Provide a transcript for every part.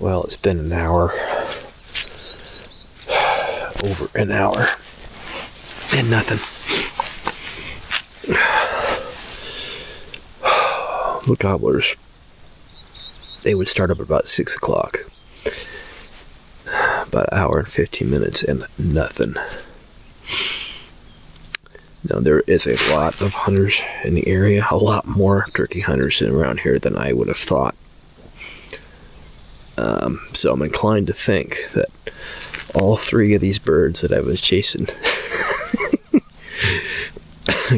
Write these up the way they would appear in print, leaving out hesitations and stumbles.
Well, it's been an hour. Over an hour. And nothing. The gobblers, they would start up about 6 o'clock. About an hour and 15 minutes and nothing. Now, there is a lot of hunters in the area. A lot more turkey hunters around here than I would have thought. So I'm inclined to think that all 3 of these birds that I was chasing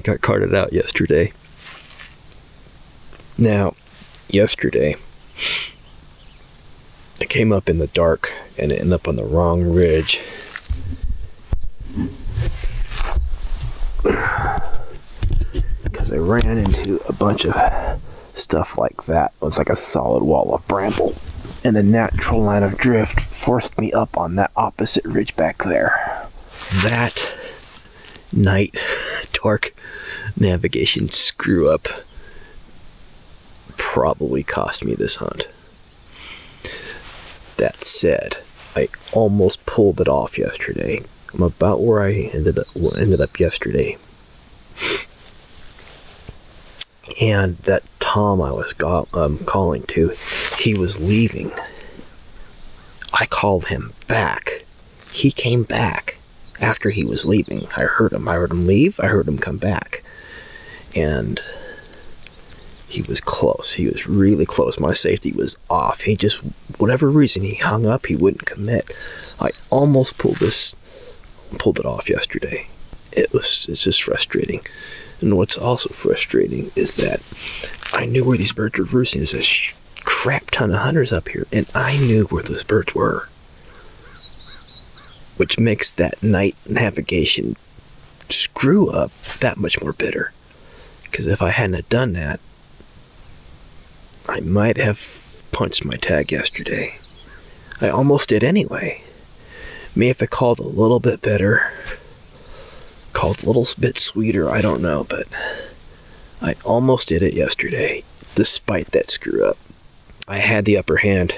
got carted out yesterday. Now, yesterday, I came up in the dark and ended up on the wrong ridge. Because I ran into a bunch of stuff like that. It was like a solid wall of bramble. And the natural line of drift forced me up on that opposite ridge back there. That night dark navigation screw up probably cost me this hunt. That said, I almost pulled it off yesterday. I'm about where I ended up yesterday. And that Tom I was calling to, he was leaving. I called him back. He came back after he was leaving. I heard him leave. I heard him come back. And he was close. He was really close. My safety was off. He just, whatever reason, he hung up. He wouldn't commit. I almost pulled it off yesterday. It's just frustrating. And what's also frustrating is that I knew where these birds were roosting. There's a crap ton of hunters up here, and I knew where those birds were. Which makes that night navigation screw up that much more bitter. Because if I hadn't have done that, I might have punched my tag yesterday. I almost did anyway. May have called a little bit better, called a little bit sweeter, I don't know, but I almost did it yesterday, despite that screw up. I had the upper hand.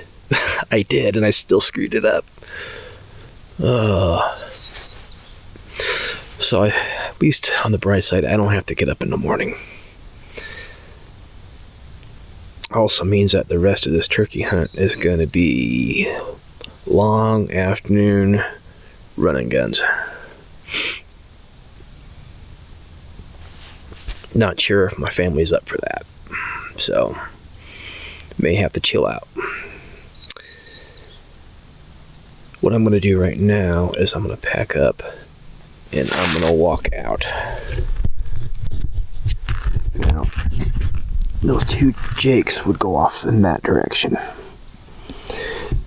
I did, and I still screwed it up. So at least on the bright side, I don't have to get up in the morning. Also means that the rest of this turkey hunt is going to be long afternoon running guns. Not sure if my family's up for that, so may have to chill out. What I'm going to do right now is I'm going to pack up and I'm going to walk out. Now, those 2 jakes would go off in that direction.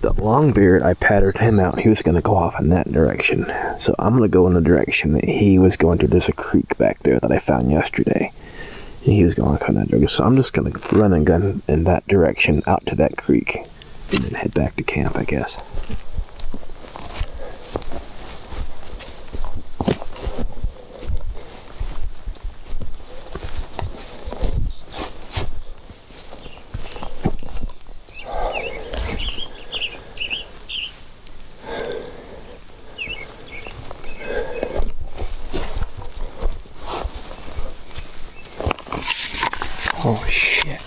The Longbeard, I patterned him out. He was going to go off in that direction. So I'm going to go in the direction that he was going to. There's a creek back there that I found yesterday. And he was going in that direction. So I'm just going to run and gun in that direction out to that creek. And then head back to camp, I guess. Oh shit.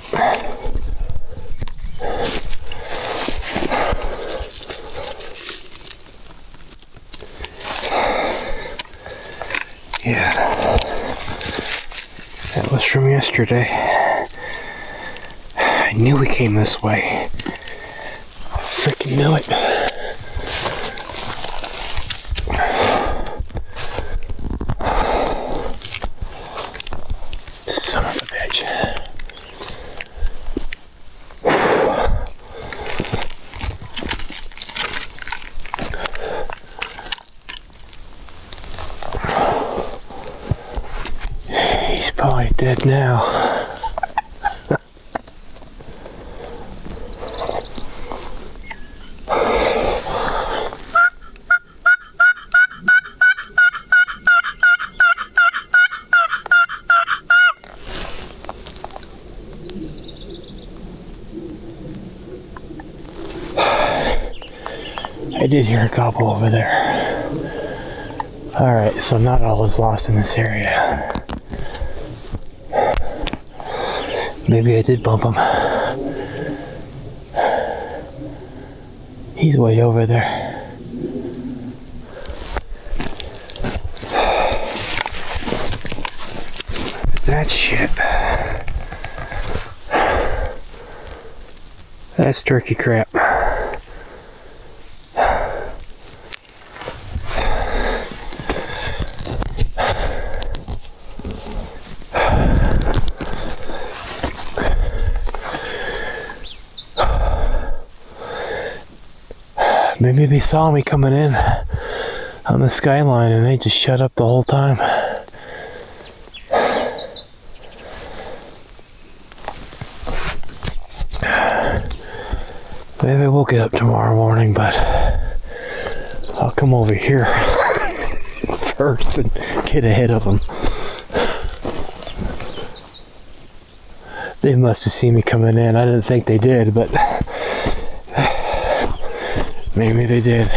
Yeah. That was from yesterday. I knew we came this way. I freaking knew it. Son of a bitch. He's probably dead now. I did hear a gobble over there. Alright, so not all is lost in this area. Maybe I did bump him. He's way over there. That shit. That's turkey crap. Maybe they saw me coming in on the skyline and they just shut up the whole time. Maybe we'll get up tomorrow morning, but I'll come over here first and get ahead of them. They must have seen me coming in. I didn't think they did, but maybe they did.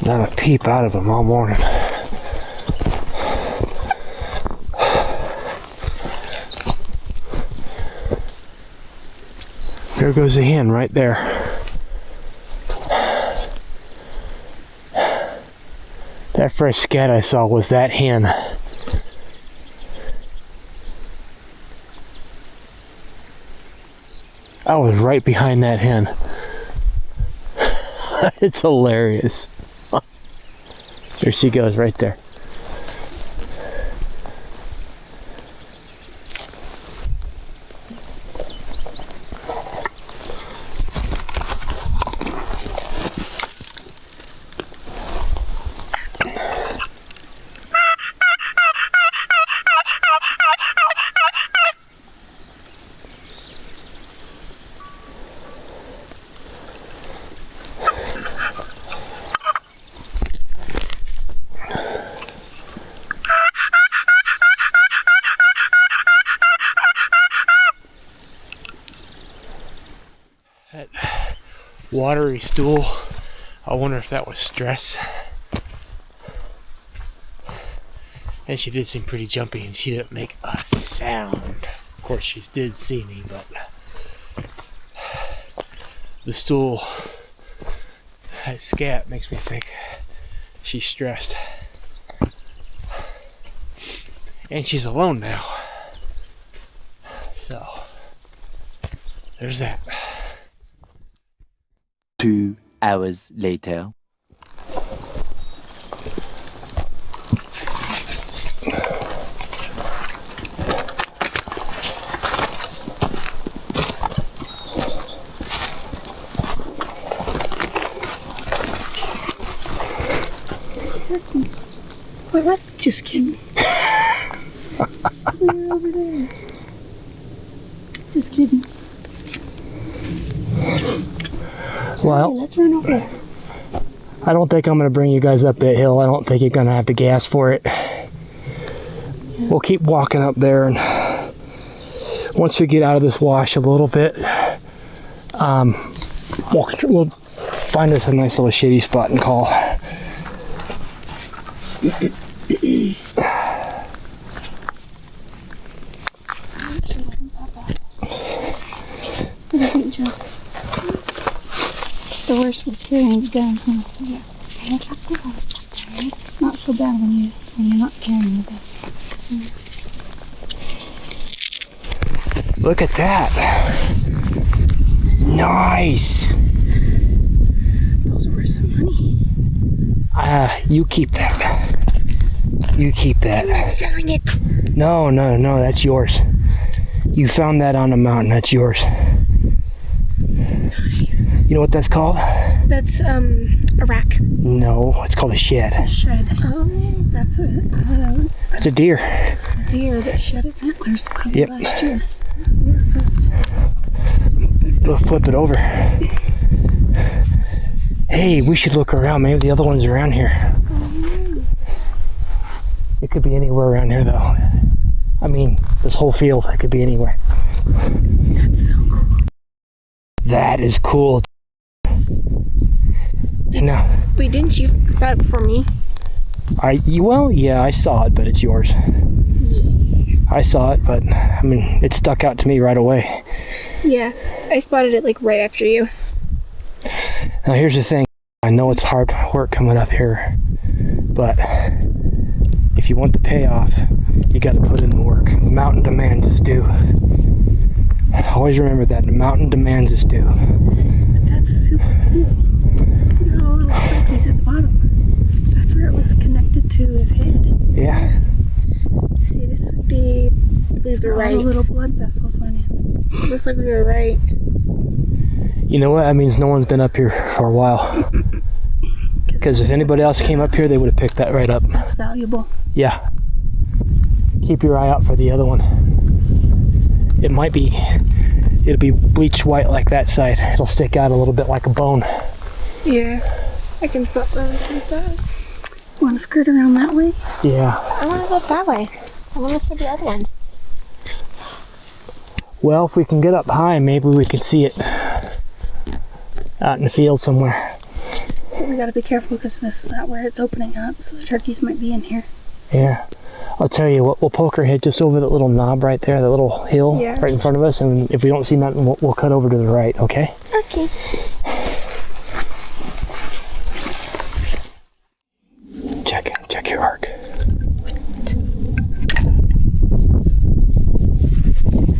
Not a peep out of them all morning. There goes the hen right there. That fresh scat I saw was that hen. I was right behind that hen. It's hilarious. There she goes right there. That watery stool, I wonder if that was stress. And she did seem pretty jumpy and she didn't make a sound. Of course she did see me, but the stool, that scat makes me think she's stressed. And she's alone now. So, there's that. 2 hours later. What? Just kidding. We're over there. Just kidding. Well, Hey, let's run over there. I don't think I'm going to bring you guys up that hill. I don't think you're going to have the gas for it. We'll keep walking up there, and once we get out of this wash a little bit, we'll find us a nice little shady spot and call. What do you think, Jess? The worst was carrying the gun, huh? Yeah. Not so bad when you're not carrying the gun. Look at that. Nice. Those were some money. You keep that. You keep that. I'm selling it. No, that's yours. You found that on a mountain, that's yours. Nice. You know what that's called? That's a rack. No, it's called a shed. Shred. Oh, that's a It's a deer. deer that shed its antlers Yep. last year. We'll flip it over. Hey, we should look around. Maybe the other one's around here. It could be anywhere around here, though. I mean, this whole field, it could be anywhere. That's so cool. That is cool. No, Wait, didn't you spot it before me? well, yeah, I saw it, but it's yours. Yeah. I saw it, but I mean, it stuck out to me right away. Yeah, I spotted it like right after you. Now, here's the thing. I know it's hard work coming up here, but if you want the payoff, you got to put in the work. The mountain demands its due. Always remember that. The mountain demands its due. That's super cool. Look at all the little spikies at the bottom. That's where it was connected to his head. Yeah. See, this would be, I believe the All right. the little blood vessels went in. Looks like we were right. You know what? That means no one's been up here for a while. Because if anybody else came up here, they would have picked that right up. That's valuable. Yeah. Keep your eye out for the other one. It'll be bleached white like that side. It'll stick out a little bit like a bone. Yeah, I can spot that pretty fast. Want to skirt around that way? Yeah. I want to go that way. I want to look for the other one. Well, if we can get up high, maybe we can see it out in the field somewhere. But we gotta be careful because this is not where it's opening up, so the turkeys might be in here. Yeah. I'll tell you what, we'll poke our head just over that little knob right there, that little hill Yeah. right in front of us, and if we don't see nothing, we'll cut over to the right, okay? Okay. Check your arc.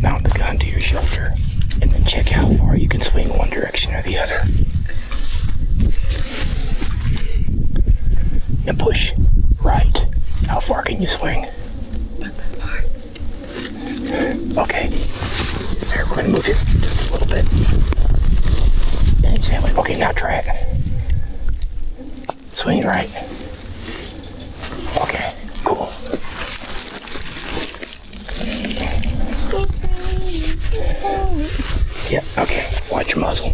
Mount the gun to your shoulder, and then check how far you can swing one direction or the other. Now push right. How far can you swing? Not that far. Okay. There, we're gonna move it just a little bit. And it's that way. Okay, now try it. Swing right. Okay, cool. Yeah, okay. Watch your muzzle.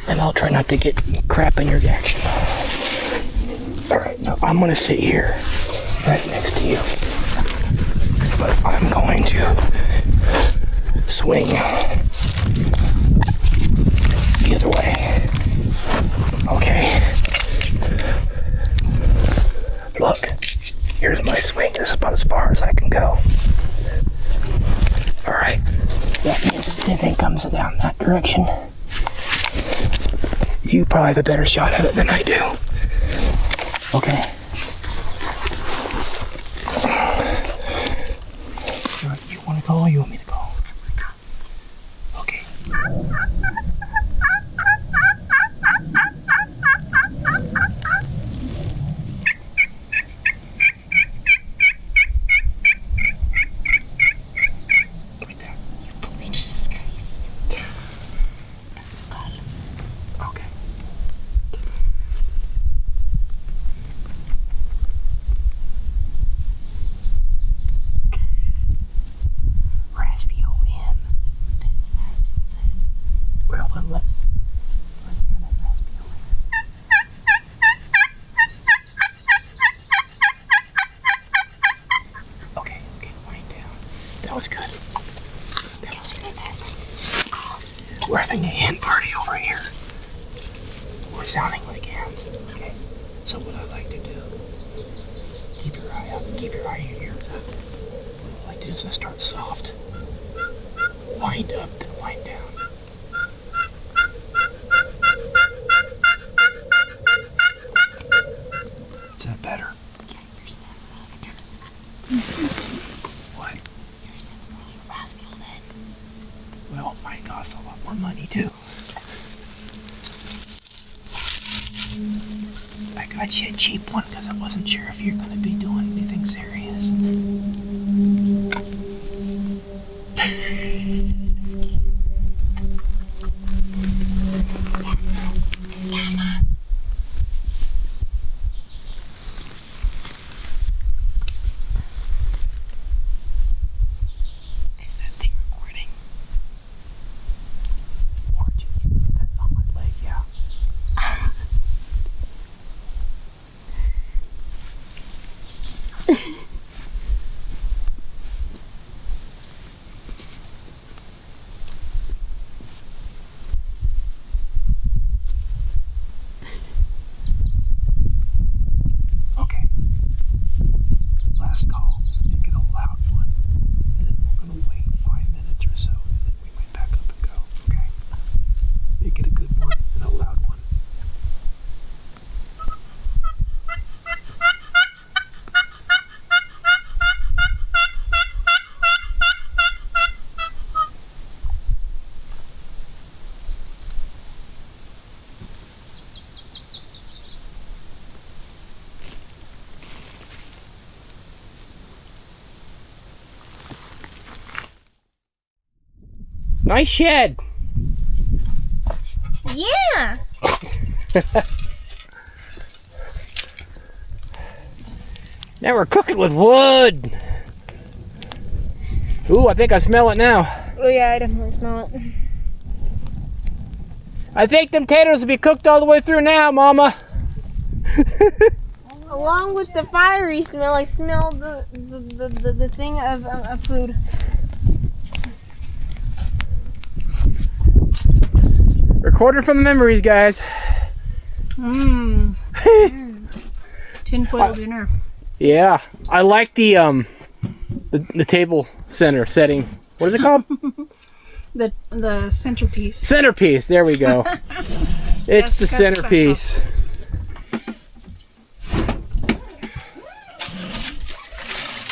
And I'll try not to get crap in your action. Alright, now I'm gonna sit here right next to you. But I'm going to swing the other way. Okay. Look, here's my swing. This is about as far as I can go. Alright. That means if anything comes down that direction, you probably have a better shot at it than I do. Okay. You want to go or you want me to go? Okay. Right there. Jesus Christ. Okay. Raspy old him. Well, then let's hear that raspy old him. Okay, wind down. That was good. That was good. We're having a hen party over here. We're sounding like hens. Okay. So what I like to do, keep your eye out, keep your eye and your ears out. What I like to do is I start soft. Wind up, then wind down. Is that better? Yeah, your sound's really good. What? Your sound's really raspy on it. Well, mine costs a lot more money too. I got you a cheap one because I wasn't sure if you're going to be doing anything serious. Is that thing recording? Or did you put that on my leg? Yeah. Nice shed. Yeah. Now we're cooking with wood. Ooh, I think I smell it now. Oh yeah, I definitely smell it. I think them potatoes will be cooked all the way through now, Mama. Along with the fiery smell, I smell the thing of food. Recording from the memories, guys. Mmm. Tinfoil dinner. Yeah, I like the table center setting. What is it called? The centerpiece. Centerpiece. There we go. It's the That's centerpiece.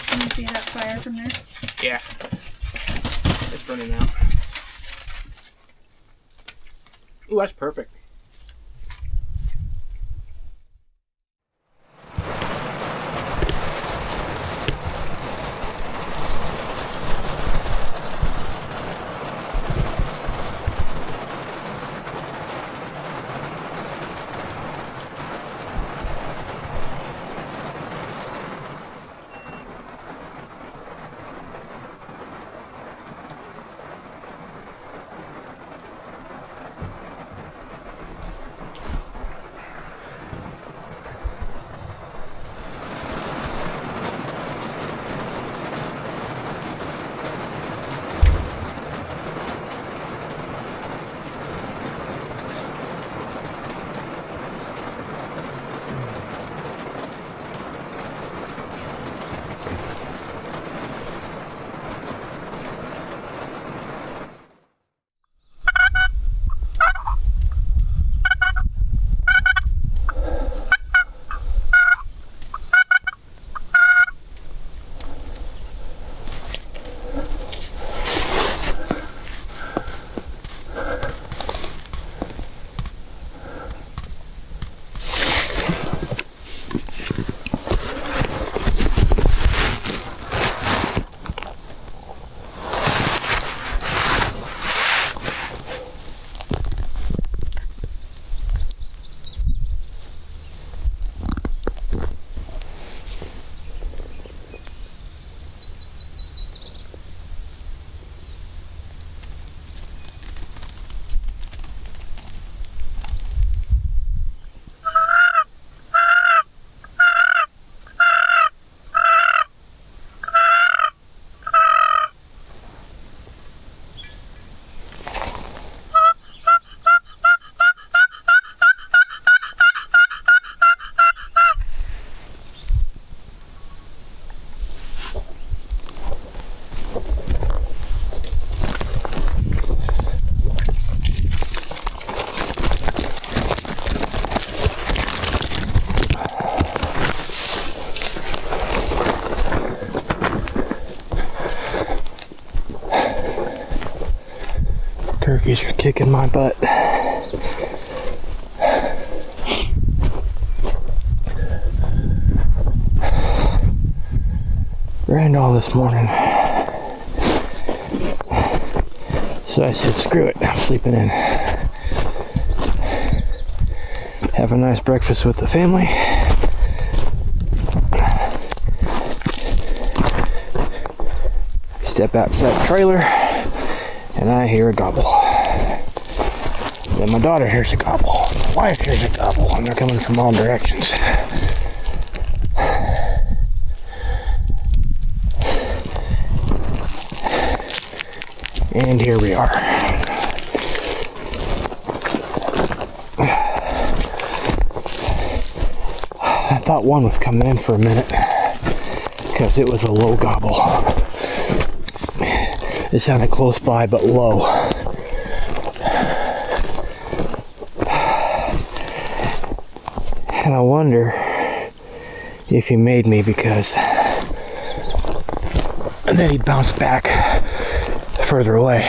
Can you see that fire from there? Yeah. It's burning out. Ooh, that's perfect. Turkeys are kicking my butt. Ran all this morning. So I said, screw it, I'm sleeping in. Have a nice breakfast with the family. Step outside the trailer, and I hear a gobble. Then my daughter hears a gobble. My wife hears a gobble, and they're coming from all directions. And here we are. I thought one was coming in for a minute because it was a low gobble. It sounded close by but low. And I wonder if he made me because and then he bounced back further away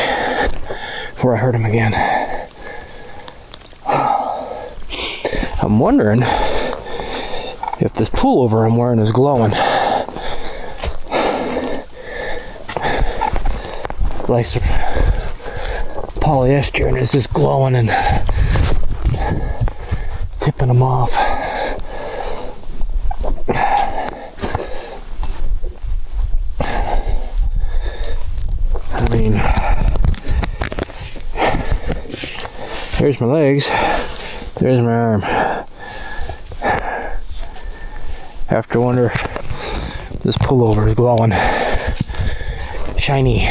before I heard him again. I'm wondering if this pullover I'm wearing is glowing. Likes to polyester and it's just glowing and tipping them off. I mean, here's my legs, there's my arm. I have to wonder if this pullover is glowing. Shiny.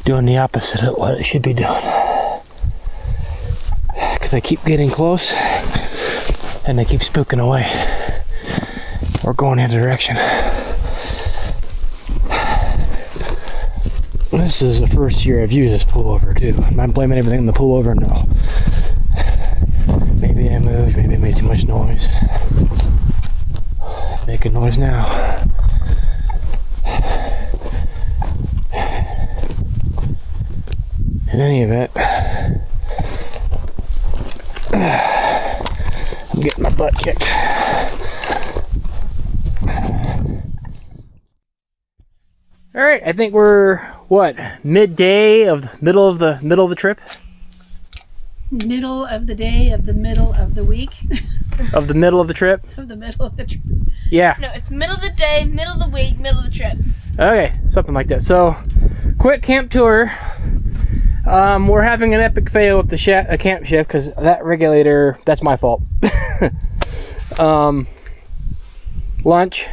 Doing the opposite of what it should be doing. Because I keep getting close and they keep spooking away. Or going in a direction. This is the first year I've used this pullover too. Am I blaming everything on the pullover? No. Maybe I moved, maybe I made too much noise. Making noise now. In any event, I'm getting my butt kicked. All right, I think we're what, midday of middle of the trip? Middle of the day of the middle of the week. Of the middle of the trip? Of the middle of the trip. Yeah. No, it's middle of the day, middle of the week, middle of the trip. Okay, something like that. So, quick camp tour. We're having an epic fail with the camp shift because that regulator, that's my fault. Lunch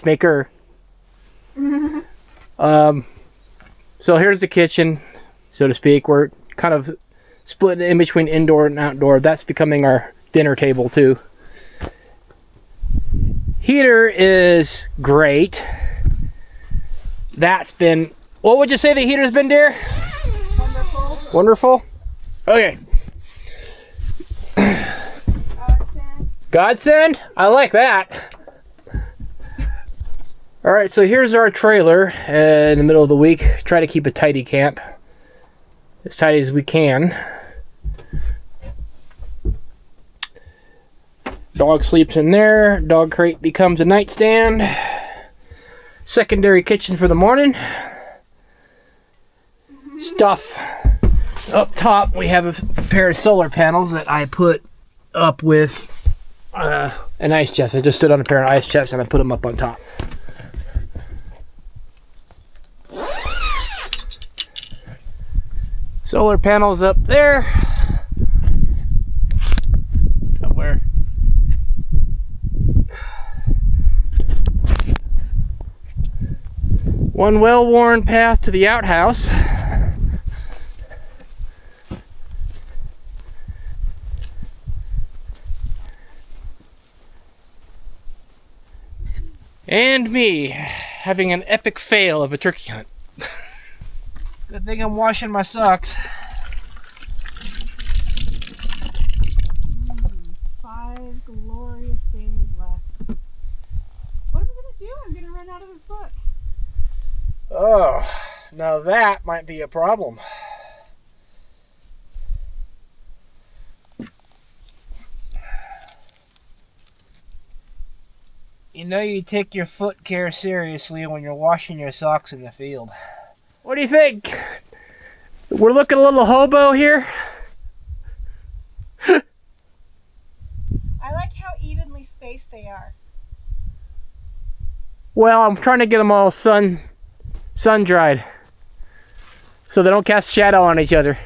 maker. So here's the kitchen, so to speak. We're kind of split in between indoor and outdoor. That's becoming our dinner table too. Heater is great. That's been, what would you say the heater's been, dear? Wonderful. Wonderful? Okay. Godsend? I like that. Alright, so here's our trailer in the middle of the week. Try to keep a tidy camp. As tidy as we can. Dog sleeps in there. Dog crate becomes a nightstand. Secondary kitchen for the morning. Stuff. Up top we have a pair of solar panels that I put up with an ice chest. I just stood on a pair of ice chests and I put them up on top. Solar panels up there. Somewhere. One well-worn path to the outhouse. And me having an epic fail of a turkey hunt. Good thing I'm washing my socks. 5 glorious days left. What am I gonna do? I'm gonna run out of this book. Oh, now that might be a problem. You know you take your foot care seriously when you're washing your socks in the field. What do you think? We're looking a little hobo here. I like how evenly spaced they are. Well, I'm trying to get them all sun dried so they don't cast shadow on each other.